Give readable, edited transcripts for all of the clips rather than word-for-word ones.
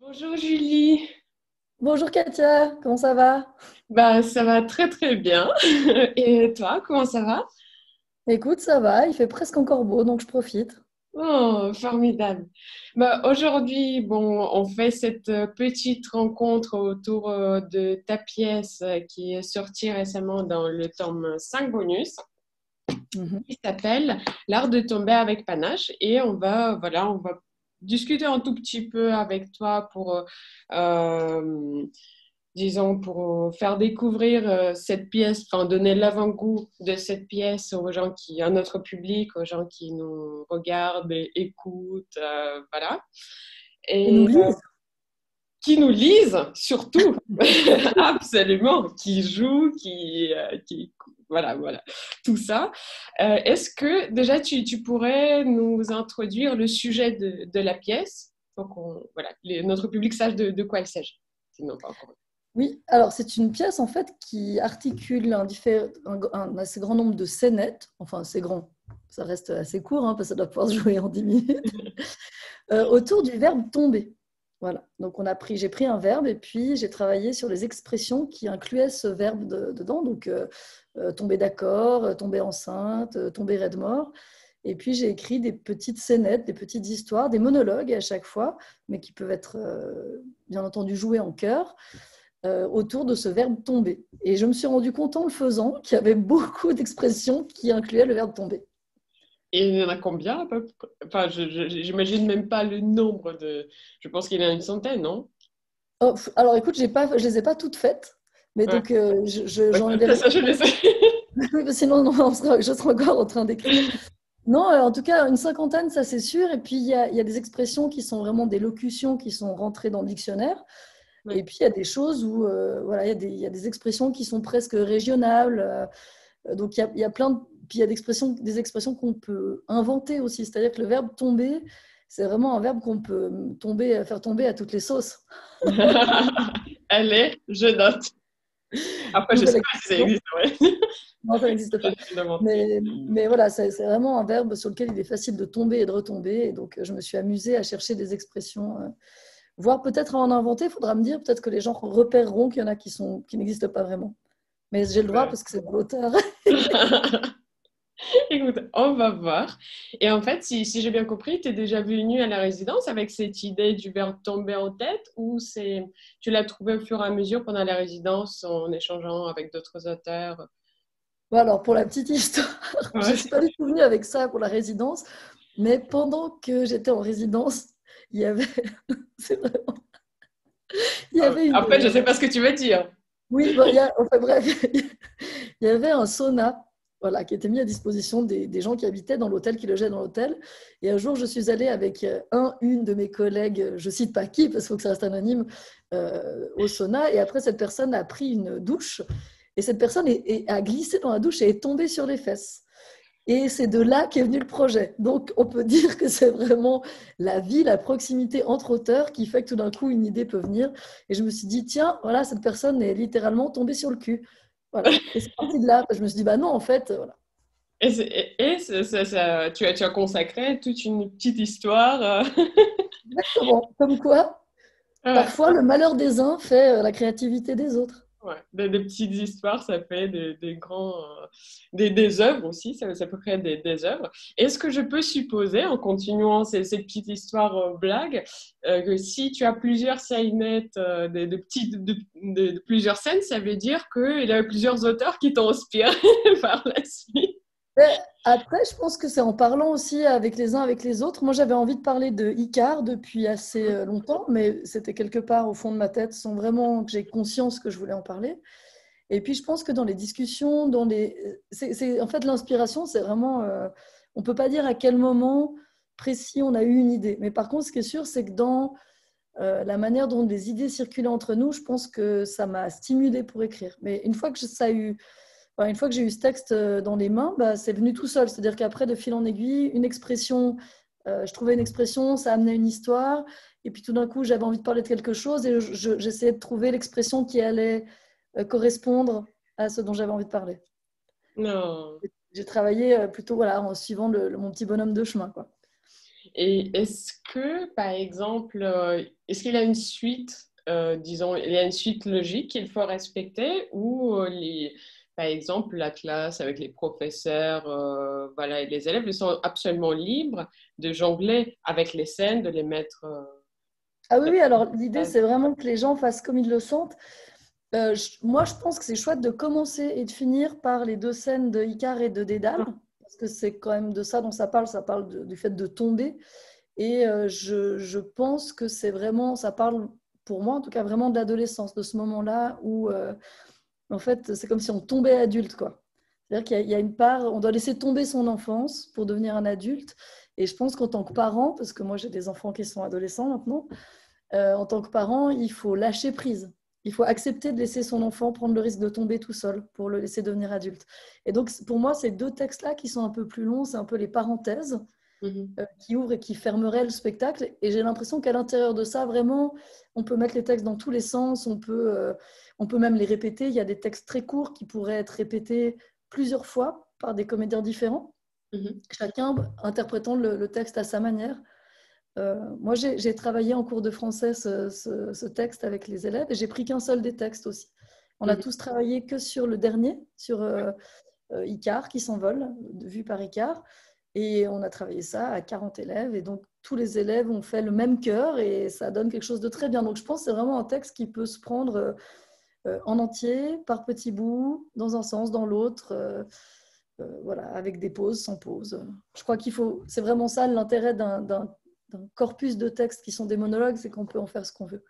Bonjour Julie, Bonjour Katia, comment ça va? ça va très très bien. Et toi, comment ça va? Écoute, ça va, il fait presque encore beau, donc je profite. Oh, formidable. Aujourd'hui, on fait cette petite rencontre autour de ta pièce qui est sortie récemment dans le tome 5 bonus, Mhm. qui s'appelle L'art de tomber avec panache. Et on va discuter un tout petit peu avec toi euh, disons, pour faire découvrir cette pièce, enfin donner l'avant-goût de cette pièce aux gens à notre public, aux gens qui nous regardent et écoutent, voilà. Et nous Et lise. qui nous lisent, surtout, absolument, qui jouent, voilà, tout ça. Est-ce que déjà tu pourrais nous introduire le sujet de la pièce pour notre public sache de quoi il s'agit, sinon pas encore. Oui, alors c'est une pièce en fait qui articule un assez grand nombre de scénettes, enfin assez grand, ça reste assez court, hein, parce que ça doit pouvoir se jouer en 10 minutes, autour du verbe tomber. Voilà, donc j'ai pris un verbe et puis j'ai travaillé sur les expressions qui incluaient ce verbe dedans, donc tomber d'accord, tomber enceinte, tomber raide mort. Et puis j'ai écrit des petites scénettes, des petites histoires, des monologues à chaque fois, mais qui peuvent être bien entendu joués en chœur, autour de ce verbe tomber. Et je me suis rendu compte en le faisant qu'il y avait beaucoup d'expressions qui incluaient le verbe tomber. Et il y en a combien à peu près? Enfin, j'imagine même pas le nombre de. Je pense qu'il y en a une centaine, non? Oh, alors écoute, je les ai pas toutes faites, mais Ouais. donc Ouais, j'en ai vérifié. ça, je le sais. Sinon, non, je serais encore en train d'écrire. Non, en tout cas, une cinquantaine, ça c'est sûr. Et puis, il y a des expressions qui sont vraiment des locutions qui sont rentrées dans le dictionnaire. Ouais. Et puis, il y a des choses où, voilà, il y a des expressions qui sont presque régionales. Donc, il y a plein de... Puis, il y a des expressions qu'on peut inventer aussi. C'est-à-dire que le verbe tomber, c'est vraiment un verbe qu'on peut tomber, faire tomber à toutes les sauces. Allez, je note. Après, je sais Nouvelle pas si ça expression. existe, ouais. Non, ça n'existe Je pas. me demande. Mais voilà, c'est vraiment un verbe sur lequel il est facile de tomber et de retomber. Et donc, je me suis amusée à chercher des expressions, voire peut-être à en inventer. Il faudra me dire, peut-être que les gens repéreront qu'il y en a qui n'existent pas vraiment. Mais j'ai le droit Ouais. parce que c'est de l'auteur. Écoute, on va voir. Et en fait, si j'ai bien compris, tu es déjà venu à la résidence avec cette idée du verbe tomber en tête ou tu l'as trouvé au fur et à mesure pendant la résidence en échangeant avec d'autres auteurs? Bon, alors, pour la petite histoire, je ne Ouais. suis pas du tout venue avec ça pour la résidence. Mais pendant que j'étais en résidence, il y avait, c'est vraiment- il y avait En fait, je une, sais pas ce que tu veux dire. oui, bon, enfin, bref, il y avait un sauna, voilà, qui était mis à disposition des gens qui habitaient dans l'hôtel, qui logeaient dans l'hôtel. Et un jour, je suis allée avec une de mes collègues, je ne cite pas qui, parce qu'il faut que ça reste anonyme, au sauna. Et après, cette personne a pris une douche. Et cette personne a glissé dans la douche et est tombée sur les fesses. Et c'est de là qu'est venu le projet. Donc, on peut dire que c'est vraiment la vie, la proximité entre auteurs qui fait que tout d'un coup, une idée peut venir. Et je me suis dit, tiens, voilà, cette personne est littéralement tombée sur le cul. Voilà. Et c'est parti de là. Je me suis dit, bah non, en fait, voilà. Tu as consacré toute une petite histoire. Exactement. Comme quoi, Ouais, parfois, le malheur des uns fait la créativité des autres. ouais. Des petites histoires, ça fait des grands, des œuvres aussi, ça peut créer des œuvres. Est-ce que je peux supposer, en continuant ces petites histoires blagues, que si tu as plusieurs scénettes, de plusieurs scènes, ça veut dire qu'il y a plusieurs auteurs qui t'ont inspiré par la suite? Mais après, je pense que c'est en parlant aussi avec les uns avec les autres. Moi, j'avais envie de parler de Icare depuis assez longtemps, mais c'était quelque part au fond de ma tête, sans vraiment que j'ai conscience que je voulais en parler. Et puis, je pense que dans les discussions, en fait, l'inspiration, c'est vraiment... on ne peut pas dire à quel moment précis on a eu une idée. Mais par contre, ce qui est sûr, c'est que dans la manière dont des idées circulaient entre nous, je pense que ça m'a stimulée pour écrire. Mais une fois que j'ai eu ce texte dans les mains, bah, c'est venu tout seul. C'est-à-dire qu'après, de fil en aiguille, une expression, je trouvais une expression, ça amenait une histoire. Et puis tout d'un coup, j'avais envie de parler de quelque chose et j'essayais de trouver l'expression qui allait correspondre à ce dont j'avais envie de parler. Non. J'ai travaillé plutôt voilà, en suivant mon petit bonhomme de chemin, quoi. Et est-ce que, par exemple, est-ce qu'il y a une suite, disons, il y a une suite logique qu'il faut respecter ou par exemple, la classe avec les professeurs, voilà, et les élèves, ils sont absolument libres de jongler avec les scènes, de les mettre Ah oui, dans oui, alors l'idée, la- c'est vraiment que les gens fassent comme ils le sentent. Moi, je pense que c'est chouette de commencer et de finir par les deux scènes de Icare et de Dédale, parce que c'est quand même de ça dont ça parle du fait de tomber. Et je pense que c'est vraiment, ça parle, pour moi en tout cas, vraiment de l'adolescence, de ce moment-là où, en fait, c'est comme si on tombait adulte, quoi. C'est-à-dire qu'il y a une part, on doit laisser tomber son enfance pour devenir un adulte. Et je pense qu'en tant que parent, parce que moi j'ai des enfants qui sont adolescents maintenant, en tant que parent, il faut lâcher prise. Il faut accepter de laisser son enfant prendre le risque de tomber tout seul pour le laisser devenir adulte. Et donc, pour moi, ces deux textes-là qui sont un peu plus longs, c'est un peu les parenthèses Mhm. qui ouvrent et qui fermeraient le spectacle. Et j'ai l'impression qu'à l'intérieur de ça, vraiment, on peut mettre les textes dans tous les sens, on peut même les répéter. Il y a des textes très courts qui pourraient être répétés plusieurs fois par des comédiens différents, Mhm. chacun interprétant le texte à sa manière. Moi, j'ai travaillé en cours de français ce texte avec les élèves et j'ai pris qu'un seul des textes aussi. On a Mhm. tous travaillé que sur le dernier, sur Icare qui s'envole, vu par Icare. Et on a travaillé ça à 40 élèves. Et donc, tous les élèves ont fait le même chœur et ça donne quelque chose de très bien. Donc, je pense que c'est vraiment un texte qui peut se prendre en entier, par petits bouts, dans un sens, dans l'autre. Voilà, avec des pauses, sans pause. Je crois qu'il faut, c'est vraiment ça l'intérêt d'un corpus de textes qui sont des monologues, c'est qu'on peut en faire ce qu'on veut.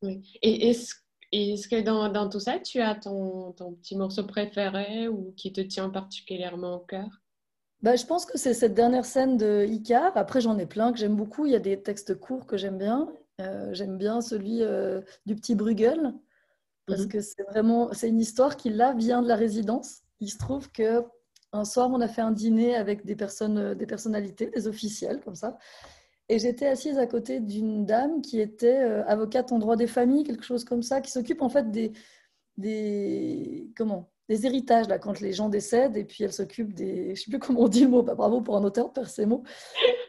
Oui. Et est-ce que dans tout ça, tu as ton petit morceau préféré ou qui te tient particulièrement au cœur? Bah, je pense que c'est cette dernière scène de Icare. Après, j'en ai plein que j'aime beaucoup. Il y a des textes courts que j'aime bien. J'aime bien celui du petit Bruegel parce Mhm. que c'est vraiment, c'est une histoire qui là vient de la résidence. Il se trouve que un soir, on a fait un dîner avec des personnes, des personnalités, des officiels comme ça. Et j'étais assise à côté d'une dame qui était avocate en droit des familles, quelque chose comme ça, qui s'occupe en fait des héritages là, quand les gens décèdent. Et puis elle s'occupe des, je sais plus comment on dit le mot, bah, bravo pour un auteur de faire ces mots,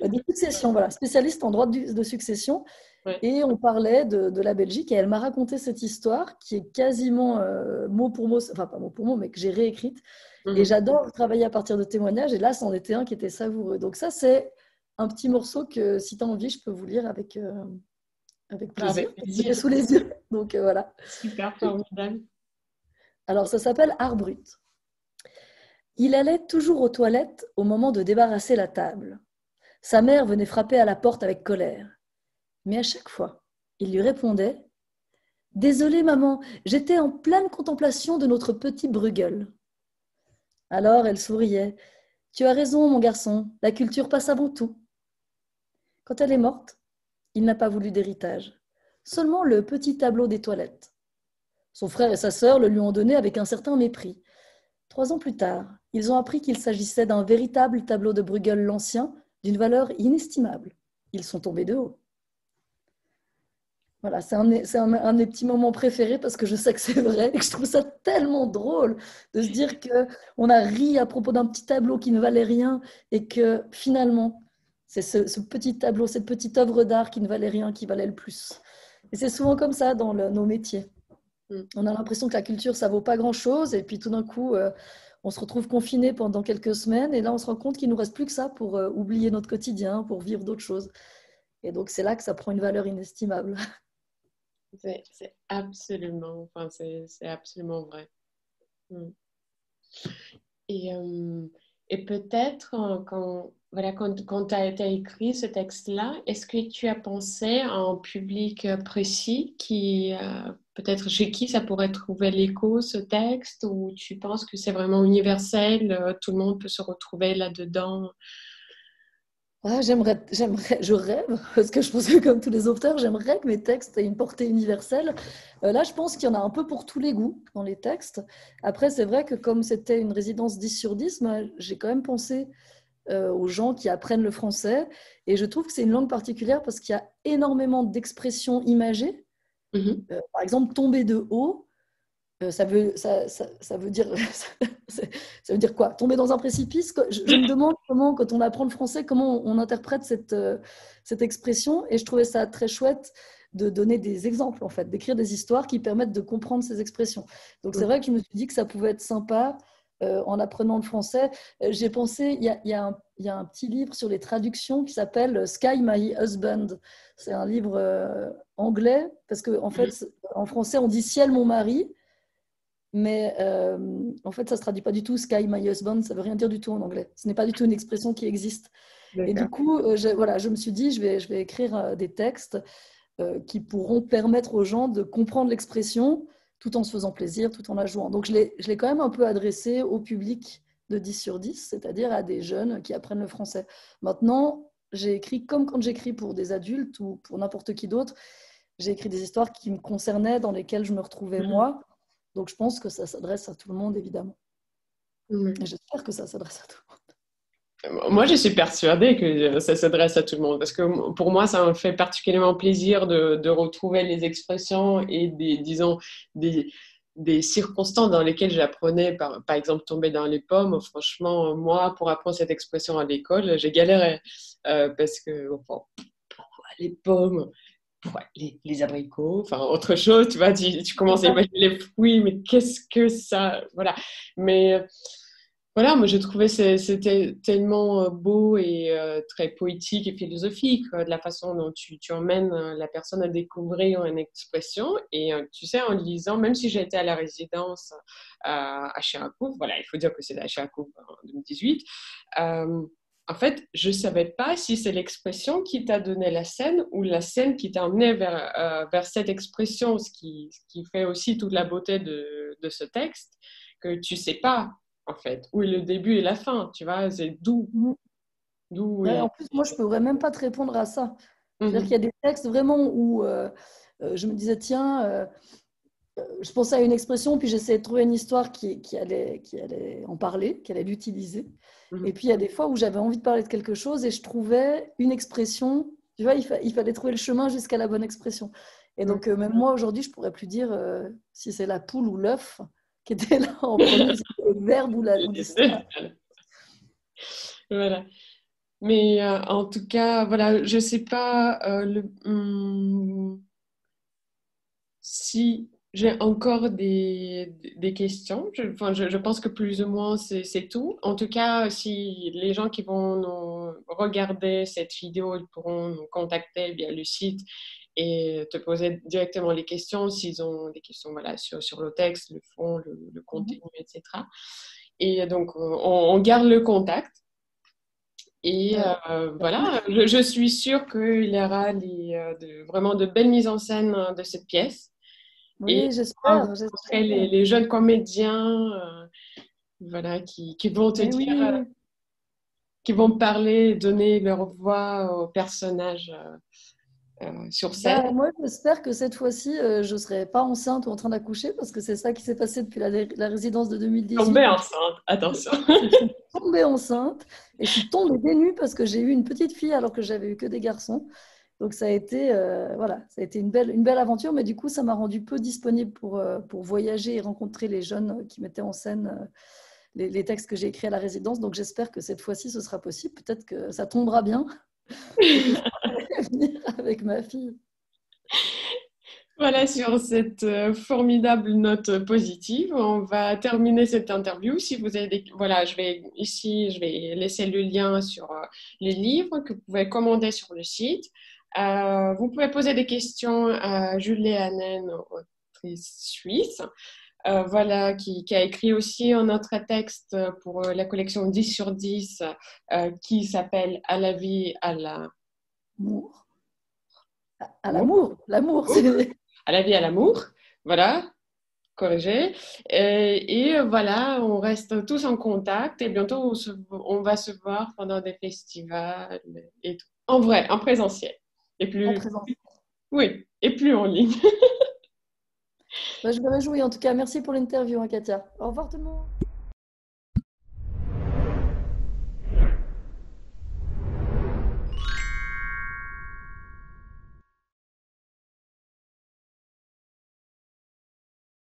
des successions, voilà, spécialiste en droit de succession. Ouais. Et on parlait de la Belgique et elle m'a raconté cette histoire qui est quasiment mot pour mot, enfin pas mot pour mot, mais que j'ai réécrite. Et Mhm. j'adore travailler à partir de témoignages. Et là, c'en était un qui était savoureux. Donc ça, c'est un petit morceau que, si tu as envie, je peux vous lire avec Bah, plaisir. avec Je l'ai plaisir. sous les yeux. Donc voilà. Super formidable. Alors ça s'appelle Art brut. Il allait toujours aux toilettes au moment de débarrasser la table. Sa mère venait frapper à la porte avec colère. Mais à chaque fois, il lui répondait: Désolé, maman, j'étais en pleine contemplation de notre petit Bruegel. Alors elle souriait. Tu as raison, mon garçon, la culture passe avant tout. Quand elle est morte, il n'a pas voulu d'héritage, seulement le petit tableau des toilettes. Son frère et sa sœur le lui ont donné avec un certain mépris. 3 ans plus tard, ils ont appris qu'il s'agissait d'un véritable tableau de Bruegel l'Ancien, d'une valeur inestimable. Ils sont tombés de haut. Voilà, c'est un de mes petits moments préférés parce que je sais que c'est vrai et que je trouve ça tellement drôle de se dire qu'on a ri à propos d'un petit tableau qui ne valait rien et que finalement, c'est ce petit tableau, cette petite œuvre d'art qui ne valait rien qui valait le plus. Et c'est souvent comme ça dans nos métiers. Mm. On a l'impression que la culture, ça vaut pas grand-chose et puis tout d'un coup, on se retrouve confiné pendant quelques semaines et là, on se rend compte qu'il nous reste plus que ça pour oublier notre quotidien, pour vivre d'autres choses. Et donc, c'est là que ça prend une valeur inestimable. C'est absolument, enfin, c'est absolument vrai. Mm. Et, euh, et peut-être quand, voilà, quand tu as écrit ce texte-là, est-ce que tu as pensé à un public précis qui, peut-être chez qui ça pourrait trouver l'écho, ce texte, ou tu penses que c'est vraiment universel, tout le monde peut se retrouver là-dedans? Ah, je rêve, parce que je pense que comme tous les auteurs, j'aimerais que mes textes aient une portée universelle. Là, je pense qu'il y en a un peu pour tous les goûts dans les textes. Après, c'est vrai que comme c'était une résidence 10 sur 10, moi, j'ai quand même pensé aux gens qui apprennent le français. Et je trouve que c'est une langue particulière parce qu'il y a énormément d'expressions imagées. Mhm. Par exemple, tomber de haut. ça veut dire, ça veut dire quoi? Tomber dans un précipice? Je me demande comment, quand on apprend le français, comment on interprète cette expression. Et je trouvais ça très chouette de donner des exemples, en fait, d'écrire des histoires qui permettent de comprendre ces expressions. Donc c'est vrai que je me suis dit que ça pouvait être sympa en apprenant le français. J'ai pensé, il y a un petit livre sur les traductions qui s'appelle Sky My Husband. C'est un livre anglais, parce qu'en en fait, en français, on dit ciel mon mari. Mais en fait, ça ne se traduit pas du tout Sky My Husband, ça ne veut rien dire du tout en anglais. Ce n'est pas du tout une expression qui existe. Et du D'accord. coup, voilà, je me suis dit, je vais écrire des textes qui pourront permettre aux gens de comprendre l'expression tout en se faisant plaisir, tout en la jouant. Donc, je l'ai quand même un peu adressé au public de 10 sur 10, c'est-à-dire à des jeunes qui apprennent le français. Maintenant, j'ai écrit comme quand j'écris pour des adultes ou pour n'importe qui d'autre. J'ai écrit des histoires qui me concernaient, dans lesquelles je me retrouvais moi. Donc, je pense que ça s'adresse à tout le monde, évidemment. Et j'espère que ça s'adresse à tout le monde. Moi, je suis persuadée que ça s'adresse à tout le monde parce que pour moi, ça me fait particulièrement plaisir de retrouver les expressions et disons, des, des circonstances dans lesquelles j'apprenais, par exemple, tomber dans les pommes. Franchement, moi, pour apprendre cette expression à l'école, j'ai galéré parce que, enfin, pourquoi les pommes? Pourquoi les abricots? Enfin, autre chose, tu vois, tu commences à imaginer les fruits, mais qu'est-ce que ça? Voilà. Mais voilà, moi, j'ai trouvé c'était tellement beau et très poétique et philosophique de la façon dont tu emmènes la personne à découvrir une expression. Et tu sais, en lisant, même si j'ai été à la résidence à Chéracouf, voilà, il faut dire que c'est à Chéracouf en 2018, euh, en fait, je ne savais pas si c'est l'expression qui t'a donné la scène ou la scène qui t'a emmené vers cette expression, ce qui fait aussi toute la beauté de ce texte, que tu ne sais pas en fait, où est le début et la fin, tu vois, c'est d'où Ouais, est... en plus, moi, je ne pourrais même pas te répondre à ça. C'est-à-dire qu'il y Mhm. a des textes vraiment où je me disais, tiens, je pensais à une expression, puis j'essayais de trouver une histoire qui allait en parler, qui allait l'utiliser. Et Mhm. puis, il y a des fois où j'avais envie de parler de quelque chose et je trouvais une expression, tu vois, il fallait trouver le chemin jusqu'à la bonne expression. Et Mhm. donc, même moi, aujourd'hui, je ne pourrais plus dire si c'est la poule ou l'œuf qui était là en premier, si c'est le verbe ou l'histoire. Voilà. Mais en tout cas, voilà, je sais pas si j'ai encore des questions. Enfin, je pense que plus ou moins c'est tout. En tout cas, si les gens qui vont nous regarder cette vidéo, ils pourront nous contacter via le site et te poser directement les questions s'ils ont des questions voilà, sur le texte, le fond, le contenu, etc. Et donc, on garde le contact. Et voilà, je suis sûre qu'il y aura vraiment de belles mises en scène de cette pièce. Et Oui, on va j'espère, rencontrer j'espère bien. les jeunes comédiens voilà, qui vont te Mais dire, oui, oui. qui vont parler, donner leur voix aux personnages sur scène. Bah, moi, j'espère que cette fois-ci, je ne serai pas enceinte ou en train d'accoucher, parce que c'est ça qui s'est passé depuis la résidence de Tomber 2018. enceinte, attention. Je suis tombée enceinte et je suis tombée des nues parce que j'ai eu une petite fille alors que j'avais eu que des garçons. Donc ça a été, voilà, ça a été une belle aventure, mais du coup, ça m'a rendu peu disponible pour voyager et rencontrer les jeunes qui mettaient en scène les textes que j'ai écrits à la résidence. Donc j'espère que cette fois-ci, ce sera possible. Peut-être que ça tombera bien et que je pourrai venir avec ma fille. Voilà, sur cette formidable note positive, on va terminer cette interview. Si vous avez voilà, je vais laisser le lien sur les livres que vous pouvez commander sur le site. Vous pouvez poser des questions à Julie Hannen, autrice suisse, voilà, qui a écrit aussi un autre texte pour la collection 10 sur 10 qui s'appelle À la vie, à Amour. À l'amour. l'amour. L'amour, c'est... À la vie, à l'amour. Voilà, corrigé. Et voilà, on reste tous en contact et bientôt on va se voir pendant des festivals et tout. En vrai, en présentiel. Et En plus, présence. oui, et plus en ligne. Bah, je me réjouis en tout cas. Merci pour l'interview, hein, Katia. Au revoir tout le monde.